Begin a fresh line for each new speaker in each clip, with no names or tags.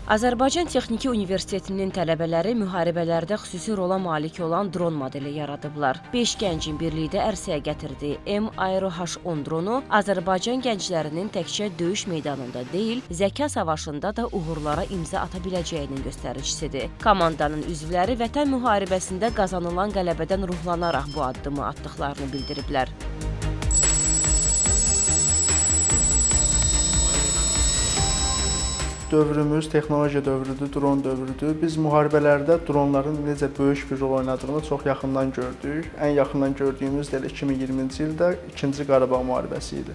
Azərbaycan Texniki Universitetinin tələbələri müharibələrdə xüsusi rola malik olan dron modeli yaradıblar. 5 gəncin birlikdə ərsəyə gətirdiyi M-Aero H10 dronu Azərbaycan gənclərinin təkcə döyüş meydanında deyil, zəka savaşında da uğurlara imza ata biləcəyinin göstəricisidir. Komandanın üzvləri Vətən müharibəsində qazanılan qələbədən ruhlanaraq bu addımı atdıqlarını bildiriblər.
Dövrümüz texnologiya dövrüdür, dron dövrüdür. Biz müharibələrdə dronların necə böyük bir rol oynadığını çox yaxından gördük. Ən yaxından gördüyümüz də 2020-ci ildə 2-ci Qarabağ müharibəsi idi.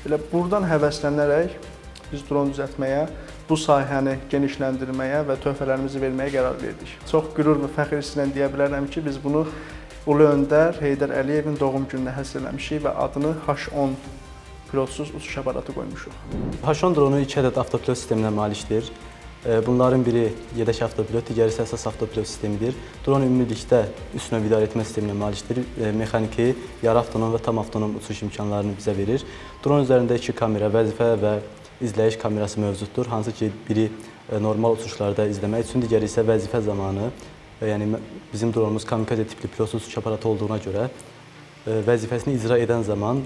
Elə buradan həvəslənərək biz dron düzəltməyə, bu sahəni genişləndirməyə və töhfələrimizi verməyə qərar verdik. Çox qürur və fəxr hissi ilə deyə bilərəm ki, biz bunu Ulu Öndər Heydər Əliyevin doğum gününə həsr eləmişik və adını H10 pilotsuz uçuş aparatı qoymuşuq.
H10 dronu 2 ədəd avtopilot sisteminə malikdir. Bunların biri yedək avtopilot, digəri isə əsas avtopilot sistemidir. Dron ümumilikdə üst növ idarəetmə sisteminə malikdir. Mexaniki, yarı avtonom və tam avtonom uçuş imkanlarını bizə verir. Dron üzərində 2 kamera, vəzifə və izləyiş kamerası mövcuddur. Hansı ki, biri normal uçuşlarda izləmək üçün, digəri isə vəzifə zamanı. Yəni bizim dronumuz kamikaze tipli pilotsuz uçuş aparatı olduğuna görə vəzifəsini icra edən zaman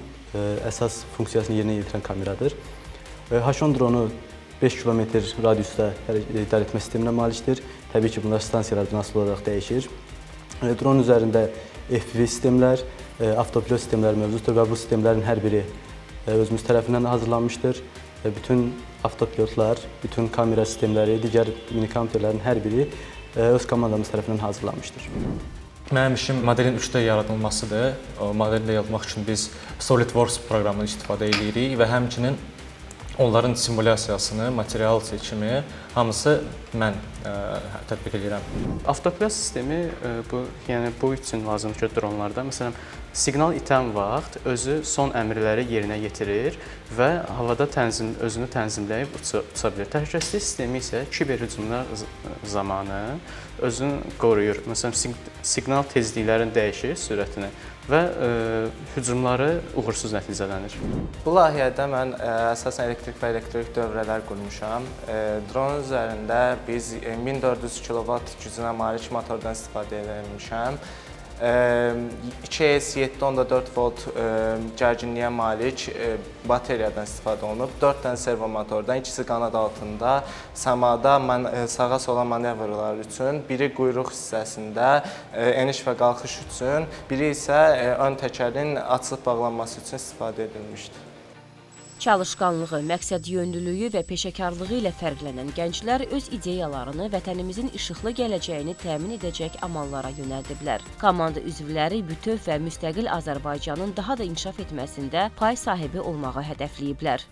əsas funksiyasını yerinə yetirən kameradır. H10 dronu 5 km radiusda idarəetmə sisteminə malikdir. Təbii ki, bunlar stansiyalardan asılı olaraq dəyişir. Dron üzərində FPV sistemlər, avtopilot sistemləri mövcuddur və bu sistemlərin hər biri özümüz tərəfindən hazırlanmışdır. Bütün avtopilotlar, bütün kamera sistemləri, digər mini-kompüterlərin hər biri öz komandamız tərəfindən hazırlanmışdır.
Mənim işim modelin 3D yaradılmasıdır. O modeli yaratmaq üçün biz SolidWorks proqramını istifadə edirik və həmçinin onların simulyasiyasını, material seçimi hamısı mən tətbiq edirəm.
Avtopilot sistemi bu üçün lazımdır ki, dronlarda məsələn siqnal itən vaxt özü son əmrləri yerinə yetirir və havada özünü tənzimləyib uça bilir. Təhlükəsizlik sistemi isə kiber hücumlar zamanı özünü qoruyur. Məsələn, siqnal tezliklərini dəyişir, sürətini və hücumları uğursuz nəticələnir.
Bu layihədə mən əsasən elektrik və elektrik dövrələr qurmuşam. Dronun üzərində biz 1400 kW gücünə malik motordan istifadə etmişəm. 2S 7.4 volt gərginliyə malik bateriyadan istifadə olunub. 4 dənə servo motordan, ikisi qanad altında, səmada sağa-sola manevrlar üçün, biri quyruq hissəsində eniş və qalxış üçün, biri isə ön təkərin açılıb bağlanması üçün istifadə edilmişdir.
Çalışqanlığı, məqsədyönlülüyü və peşəkarlığı ilə fərqlənən gənclər öz ideyalarını vətənimizin işıqlı gələcəyini təmin edəcək amallara yönəldiblər. Komanda üzvləri bütöv və müstəqil Azərbaycanın daha da inkişaf etməsində pay sahibi olmağı hədəfləyiblər.